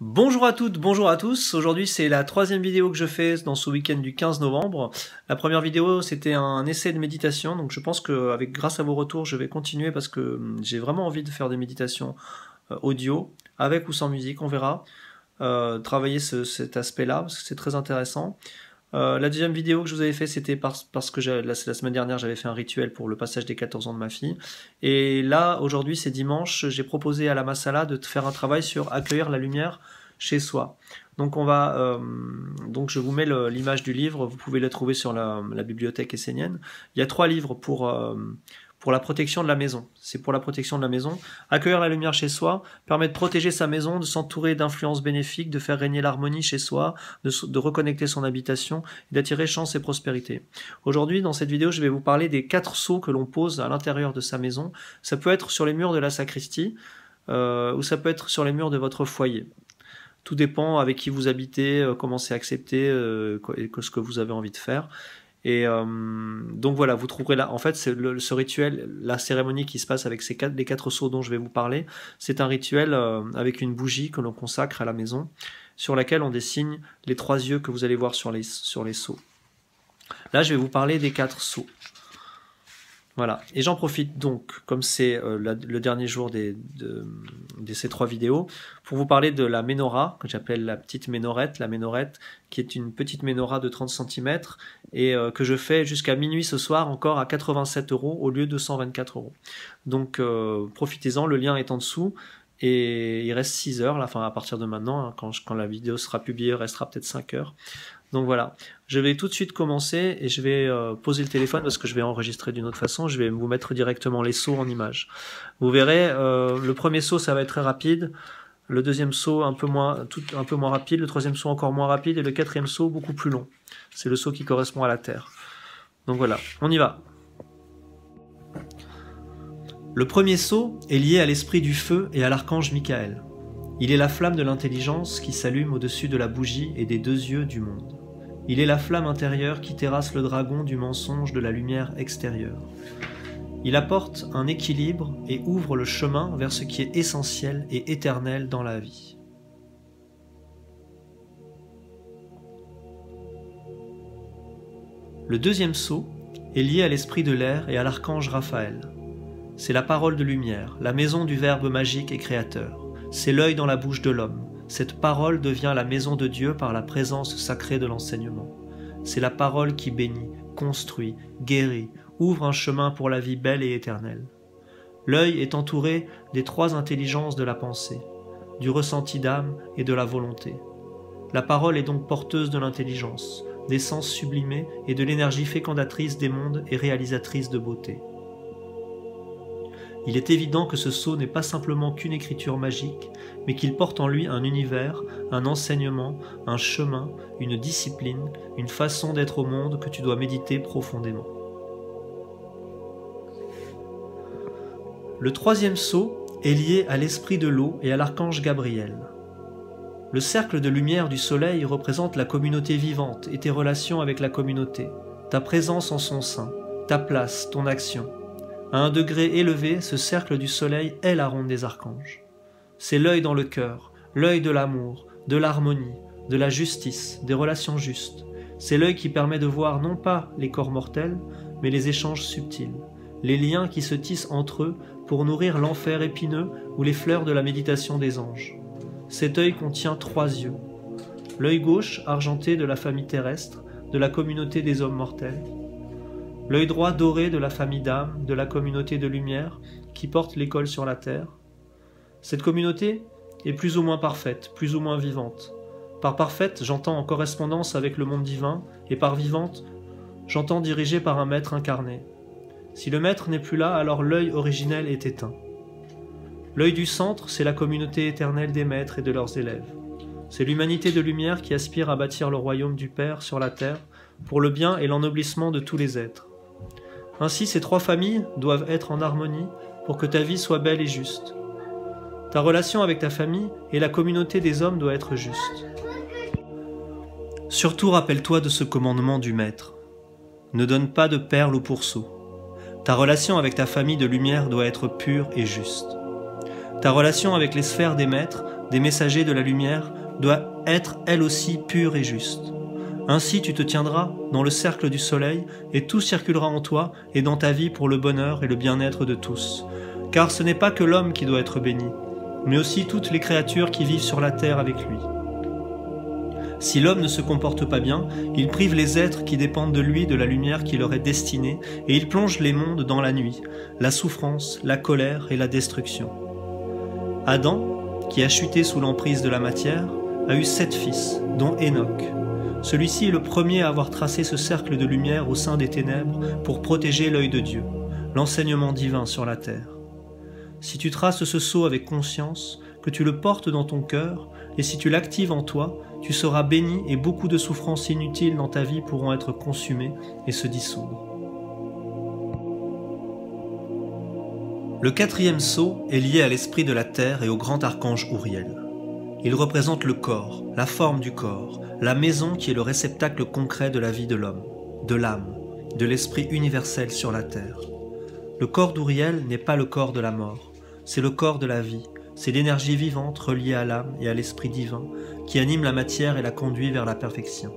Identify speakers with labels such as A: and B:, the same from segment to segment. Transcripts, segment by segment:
A: Bonjour à toutes, bonjour à tous. Aujourd'hui, c'est la troisième vidéo que je fais dans ce week-end du 15 novembre. La première vidéo, c'était un essai de méditation. Donc, je pense que grâce à vos retours, je vais continuer parce que j'ai vraiment envie de faire des méditations audio, avec ou sans musique, on verra. Travailler cet aspect-là, parce que c'est très intéressant. La deuxième vidéo que je vous avais fait, c'était parce que la semaine dernière, j'avais fait un rituel pour le passage des 14 ans de ma fille. Et là, aujourd'hui, c'est dimanche, j'ai proposé à la Masala de faire un travail sur accueillir la lumière chez soi. Donc donc je vous mets l'image du livre, vous pouvez le trouver sur la bibliothèque essénienne. Il y a 3 livres pour la protection de la maison. C'est pour la protection de la maison. Accueillir la lumière chez soi permet de protéger sa maison, de s'entourer d'influences bénéfiques, de faire régner l'harmonie chez soi, de reconnecter son habitation et d'attirer chance et prospérité. Aujourd'hui, dans cette vidéo, je vais vous parler des 4 sceaux que l'on pose à l'intérieur de sa maison. Ça peut être sur les murs de la sacristie ou ça peut être sur les murs de votre foyer. Tout dépend avec qui vous habitez, comment c'est accepté et ce que vous avez envie de faire. Et donc voilà, vous trouverez là, en fait, ce rituel, la cérémonie qui se passe avec les 4 sceaux dont je vais vous parler, c'est un rituel avec une bougie que l'on consacre à la maison, sur laquelle on dessine les 3 yeux que vous allez voir sur les sceaux. Là, je vais vous parler des 4 sceaux. Voilà, et j'en profite donc, comme c'est le dernier jour de ces 3 vidéos, pour vous parler de la menorah, que j'appelle la petite ménorette, qui est une petite menorah de 30 cm, et que je fais jusqu'à minuit ce soir, encore à 87 € au lieu de 124 €. Donc profitez-en, le lien est en dessous, et il reste 6 heures, là, enfin à partir de maintenant, hein, quand la vidéo sera publiée, il restera peut-être 5 heures. Donc voilà, je vais tout de suite commencer et je vais poser le téléphone parce que je vais enregistrer d'une autre façon. Je vais vous mettre directement les sceaux en image. Vous verrez, le premier saut ça va être très rapide, le deuxième saut un peu moins rapide, le troisième saut encore moins rapide et le quatrième saut beaucoup plus long. C'est le saut qui correspond à la terre. Donc voilà, on y va. Le premier saut est lié à l'esprit du feu et à l'archange Michael. Il est la flamme de l'intelligence qui s'allume au-dessus de la bougie et des 2 yeux du monde. Il est la flamme intérieure qui terrasse le dragon du mensonge de la lumière extérieure. Il apporte un équilibre et ouvre le chemin vers ce qui est essentiel et éternel dans la vie. Le deuxième sceau est lié à l'esprit de l'air et à l'archange Raphaël. C'est la parole de lumière, la maison du Verbe magique et créateur. C'est l'œil dans la bouche de l'homme. Cette parole devient la maison de Dieu par la présence sacrée de l'enseignement. C'est la parole qui bénit, construit, guérit, ouvre un chemin pour la vie belle et éternelle. L'œil est entouré des 3 intelligences de la pensée, du ressenti d'âme et de la volonté. La parole est donc porteuse de l'intelligence, des sens sublimés et de l'énergie fécondatrice des mondes et réalisatrice de beauté. Il est évident que ce sceau n'est pas simplement qu'une écriture magique, mais qu'il porte en lui un univers, un enseignement, un chemin, une discipline, une façon d'être au monde que tu dois méditer profondément. Le troisième sceau est lié à l'esprit de l'eau et à l'archange Gabriel. Le cercle de lumière du soleil représente la communauté vivante et tes relations avec la communauté, ta présence en son sein, ta place, ton action. À un degré élevé, ce cercle du soleil est la ronde des archanges. C'est l'œil dans le cœur, l'œil de l'amour, de l'harmonie, de la justice, des relations justes. C'est l'œil qui permet de voir non pas les corps mortels, mais les échanges subtils, les liens qui se tissent entre eux pour nourrir l'enfer épineux ou les fleurs de la méditation des anges. Cet œil contient 3 yeux. L'œil gauche, argenté de la famille terrestre, de la communauté des hommes mortels. L'œil droit doré de la famille d'âme, de la communauté de lumière, qui porte l'école sur la terre. Cette communauté est plus ou moins parfaite, plus ou moins vivante. Par parfaite, j'entends en correspondance avec le monde divin, et par vivante, j'entends dirigée par un maître incarné. Si le maître n'est plus là, alors l'œil originel est éteint. L'œil du centre, c'est la communauté éternelle des maîtres et de leurs élèves. C'est l'humanité de lumière qui aspire à bâtir le royaume du Père sur la terre, pour le bien et l'ennoblissement de tous les êtres. Ainsi, ces 3 familles doivent être en harmonie pour que ta vie soit belle et juste. Ta relation avec ta famille et la communauté des hommes doit être juste. Surtout rappelle-toi de ce commandement du Maître. Ne donne pas de perles au pourceau. Ta relation avec ta famille de lumière doit être pure et juste. Ta relation avec les sphères des maîtres, des messagers de la lumière, doit être elle aussi pure et juste. Ainsi tu te tiendras dans le cercle du soleil et tout circulera en toi et dans ta vie pour le bonheur et le bien-être de tous. Car ce n'est pas que l'homme qui doit être béni, mais aussi toutes les créatures qui vivent sur la terre avec lui. Si l'homme ne se comporte pas bien, il prive les êtres qui dépendent de lui de la lumière qui leur est destinée et il plonge les mondes dans la nuit, la souffrance, la colère et la destruction. Adam, qui a chuté sous l'emprise de la matière, a eu 7 fils, dont Enoch. Celui-ci est le premier à avoir tracé ce cercle de lumière au sein des ténèbres pour protéger l'œil de Dieu, l'enseignement divin sur la terre. Si tu traces ce sceau avec conscience, que tu le portes dans ton cœur, et si tu l'actives en toi, tu seras béni et beaucoup de souffrances inutiles dans ta vie pourront être consumées et se dissoudre. Le 4e sceau est lié à l'esprit de la terre et au grand archange Uriel. Il représente le corps, la forme du corps, la maison qui est le réceptacle concret de la vie de l'homme, de l'âme, de l'esprit universel sur la terre. Le corps d'Uriel n'est pas le corps de la mort, c'est le corps de la vie, c'est l'énergie vivante reliée à l'âme et à l'esprit divin qui anime la matière et la conduit vers la perfection,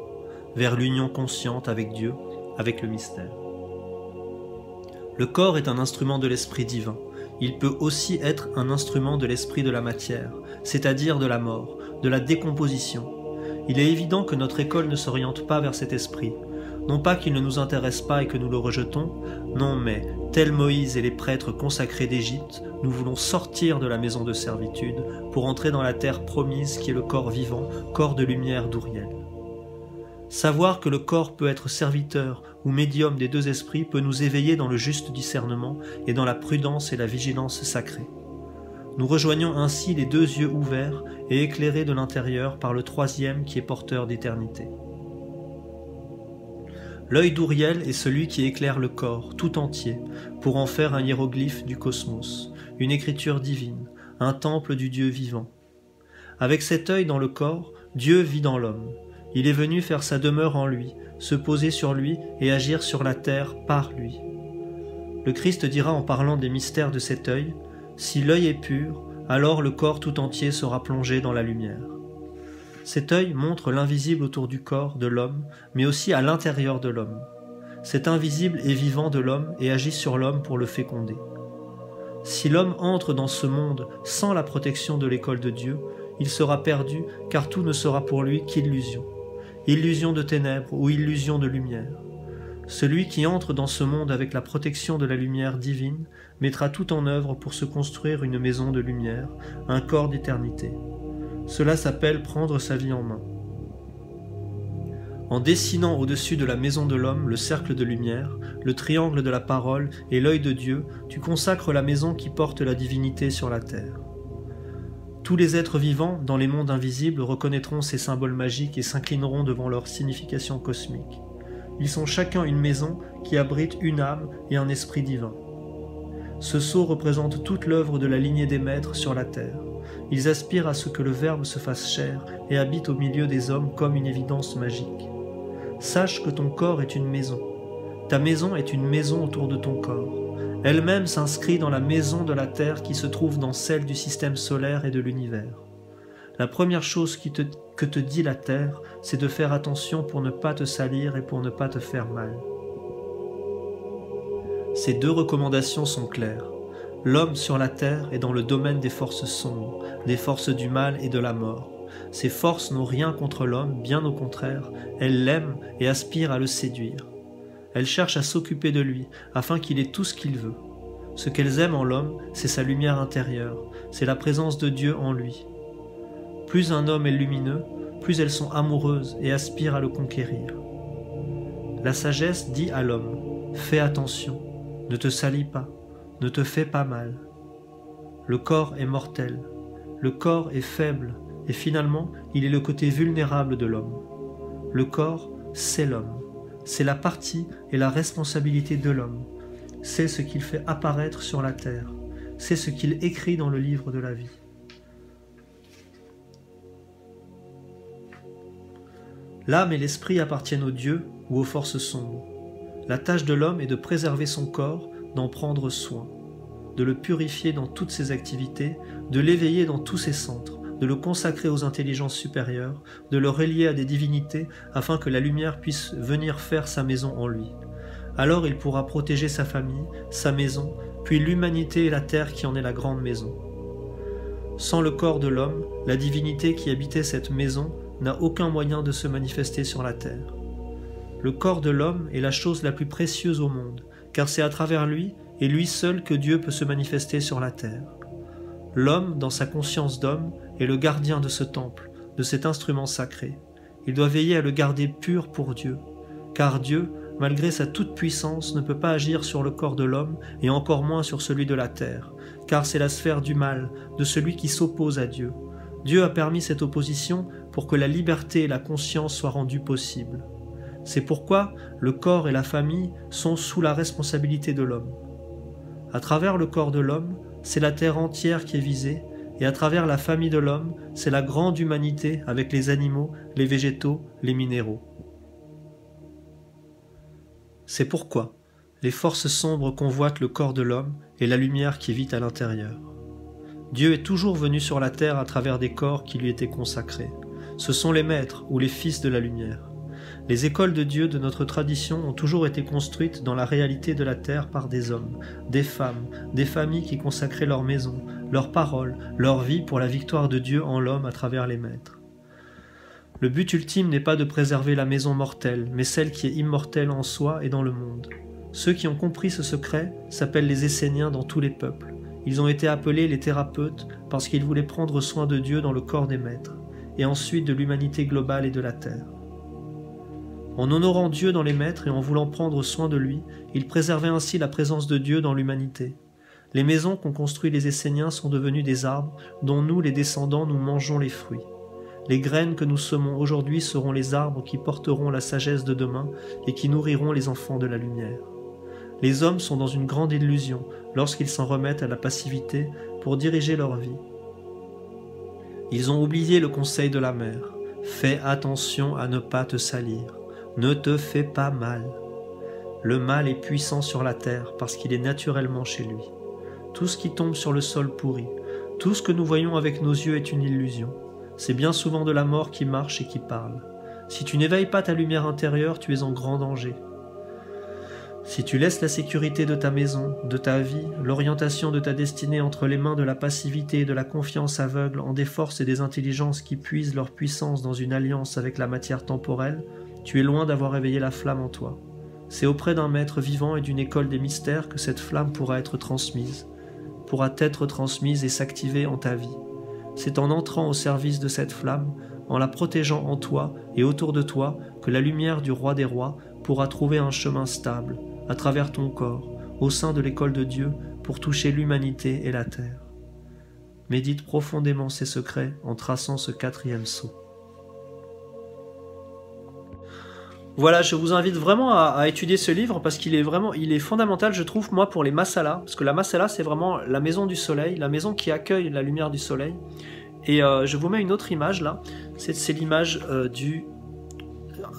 A: vers l'union consciente avec Dieu, avec le mystère. Le corps est un instrument de l'esprit divin. Il peut aussi être un instrument de l'esprit de la matière, c'est-à-dire de la mort, de la décomposition. Il est évident que notre école ne s'oriente pas vers cet esprit. Non pas qu'il ne nous intéresse pas et que nous le rejetons, non mais, tel Moïse et les prêtres consacrés d'Égypte, nous voulons sortir de la maison de servitude pour entrer dans la terre promise qui est le corps vivant, corps de lumière d'Uriel. Savoir que le corps peut être serviteur ou médium des 2 esprits peut nous éveiller dans le juste discernement et dans la prudence et la vigilance sacrée. Nous rejoignons ainsi les 2 yeux ouverts et éclairés de l'intérieur par le 3e qui est porteur d'éternité. L'œil d'Uriel est celui qui éclaire le corps tout entier pour en faire un hiéroglyphe du cosmos, une écriture divine, un temple du Dieu vivant. Avec cet œil dans le corps, Dieu vit dans l'homme. Il est venu faire sa demeure en lui, se poser sur lui et agir sur la terre par lui. Le Christ dira en parlant des mystères de cet œil, « Si l'œil est pur, alors le corps tout entier sera plongé dans la lumière. » Cet œil montre l'invisible autour du corps de l'homme, mais aussi à l'intérieur de l'homme. Cet invisible est vivant de l'homme et agit sur l'homme pour le féconder. Si l'homme entre dans ce monde sans la protection de l'école de Dieu, il sera perdu car tout ne sera pour lui qu'illusion. Illusion de ténèbres ou illusion de lumière. Celui qui entre dans ce monde avec la protection de la lumière divine mettra tout en œuvre pour se construire une maison de lumière, un corps d'éternité. Cela s'appelle prendre sa vie en main. En dessinant au-dessus de la maison de l'homme le cercle de lumière, le triangle de la parole et l'œil de Dieu, tu consacres la maison qui porte la divinité sur la terre. Tous les êtres vivants dans les mondes invisibles reconnaîtront ces symboles magiques et s'inclineront devant leur signification cosmique. Ils sont chacun une maison qui abrite une âme et un esprit divin. Ce sceau représente toute l'œuvre de la lignée des maîtres sur la terre. Ils aspirent à ce que le Verbe se fasse chair et habite au milieu des hommes comme une évidence magique. Sache que ton corps est une maison. Ta maison est une maison autour de ton corps. Elle-même s'inscrit dans la maison de la Terre qui se trouve dans celle du système solaire et de l'univers. La première chose que te dit la Terre, c'est de faire attention pour ne pas te salir et pour ne pas te faire mal. Ces 2 recommandations sont claires. L'homme sur la terre est dans le domaine des forces sombres, des forces du mal et de la mort. Ces forces n'ont rien contre l'homme, bien au contraire, elles l'aiment et aspirent à le séduire. Elles cherchent à s'occuper de lui, afin qu'il ait tout ce qu'il veut. Ce qu'elles aiment en l'homme, c'est sa lumière intérieure, c'est la présence de Dieu en lui. Plus un homme est lumineux, plus elles sont amoureuses et aspirent à le conquérir. La sagesse dit à l'homme, « Fais attention, ne te salis pas. Ne te fais pas mal. Le corps est mortel, le corps est faible, et finalement, il est le côté vulnérable de l'homme. Le corps, c'est l'homme. C'est la partie et la responsabilité de l'homme. C'est ce qu'il fait apparaître sur la terre. C'est ce qu'il écrit dans le livre de la vie. L'âme et l'esprit appartiennent aux dieux ou aux forces sombres. La tâche de l'homme est de préserver son corps, d'en prendre soin. de le purifier dans toutes ses activités, de l'éveiller dans tous ses centres, de le consacrer aux intelligences supérieures, de le relier à des divinités afin que la lumière puisse venir faire sa maison en lui. Alors il pourra protéger sa famille, sa maison, puis l'humanité et la terre qui en est la grande maison. Sans le corps de l'homme, la divinité qui habitait cette maison n'a aucun moyen de se manifester sur la terre. Le corps de l'homme est la chose la plus précieuse au monde, car c'est à travers lui et lui seul que Dieu peut se manifester sur la terre. L'homme, dans sa conscience d'homme, est le gardien de ce temple, de cet instrument sacré. Il doit veiller à le garder pur pour Dieu, car Dieu, malgré sa toute-puissance, ne peut pas agir sur le corps de l'homme et encore moins sur celui de la terre, car c'est la sphère du mal, de celui qui s'oppose à Dieu. Dieu a permis cette opposition pour que la liberté et la conscience soient rendues possibles. C'est pourquoi le corps et la famille sont sous la responsabilité de l'homme. À travers le corps de l'homme, c'est la terre entière qui est visée, et à travers la famille de l'homme, c'est la grande humanité avec les animaux, les végétaux, les minéraux. C'est pourquoi les forces sombres convoitent le corps de l'homme et la lumière qui vit à l'intérieur. Dieu est toujours venu sur la terre à travers des corps qui lui étaient consacrés. Ce sont les maîtres ou les fils de la lumière. Les écoles de Dieu de notre tradition ont toujours été construites dans la réalité de la terre par des hommes, des femmes, des familles qui consacraient leur maison, leurs paroles, leur vie pour la victoire de Dieu en l'homme à travers les maîtres. Le but ultime n'est pas de préserver la maison mortelle, mais celle qui est immortelle en soi et dans le monde. Ceux qui ont compris ce secret s'appellent les Esséniens dans tous les peuples. Ils ont été appelés les thérapeutes parce qu'ils voulaient prendre soin de Dieu dans le corps des maîtres, et ensuite de l'humanité globale et de la terre. En honorant Dieu dans les maîtres et en voulant prendre soin de lui, ils préservaient ainsi la présence de Dieu dans l'humanité. Les maisons qu'ont construites les Esséniens sont devenues des arbres dont nous, les descendants, nous mangeons les fruits. Les graines que nous semons aujourd'hui seront les arbres qui porteront la sagesse de demain et qui nourriront les enfants de la lumière. Les hommes sont dans une grande illusion lorsqu'ils s'en remettent à la passivité pour diriger leur vie. Ils ont oublié le conseil de la mère. Fais attention à ne pas te salir. Ne te fais pas mal. Le mal est puissant sur la terre parce qu'il est naturellement chez lui. Tout ce qui tombe sur le sol pourrit. Tout ce que nous voyons avec nos yeux est une illusion. C'est bien souvent de la mort qui marche et qui parle. Si tu n'éveilles pas ta lumière intérieure, tu es en grand danger. Si tu laisses la sécurité de ta maison, de ta vie, l'orientation de ta destinée entre les mains de la passivité et de la confiance aveugle en des forces et des intelligences qui puisent leur puissance dans une alliance avec la matière temporelle, tu es loin d'avoir éveillé la flamme en toi. C'est auprès d'un maître vivant et d'une école des mystères que cette flamme pourra être transmise et s'activer en ta vie. C'est en entrant au service de cette flamme, en la protégeant en toi et autour de toi, que la lumière du roi des rois pourra trouver un chemin stable, à travers ton corps, au sein de l'école de Dieu, pour toucher l'humanité et la terre. Médite profondément ces secrets en traçant ce 4e saut. Voilà, je vous invite vraiment à étudier ce livre parce qu'il est fondamental, je trouve, moi, pour les Masala, parce que la Masala, c'est vraiment la maison du soleil, la maison qui accueille la lumière du soleil. Et je vous mets une autre image là, c'est l'image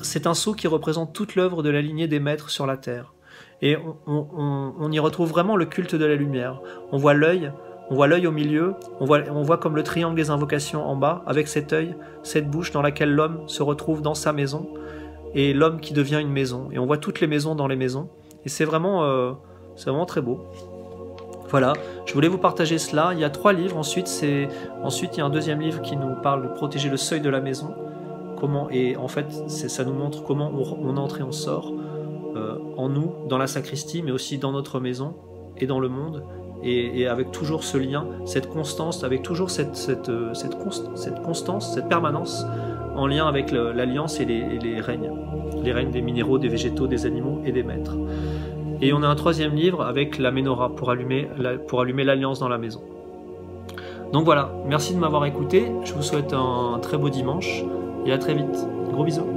A: c'est un sceau qui représente toute l'œuvre de la lignée des maîtres sur la terre. Et on y retrouve vraiment le culte de la lumière. On voit l'œil au milieu, on voit comme le triangle des invocations en bas, avec cet œil, cette bouche dans laquelle l'homme se retrouve dans sa maison, et l'homme qui devient une maison. Et on voit toutes les maisons dans les maisons. Et c'est vraiment très beau. Voilà, je voulais vous partager cela. Il y a 3 livres. Ensuite, il y a un 2e livre qui nous parle de protéger le seuil de la maison. Et en fait, ça nous montre comment on entre et on sort en nous, dans la sacristie, mais aussi dans notre maison et dans le monde. Et avec toujours ce lien, cette constance, avec toujours cette constance, cette permanence en lien avec l'alliance et les règnes des minéraux, des végétaux, des animaux et des maîtres. Et on a un 3e livre avec la Ménorah pour allumer l'alliance dans la maison. Donc voilà, merci de m'avoir écouté, je vous souhaite un très beau dimanche et à très vite. Gros bisous.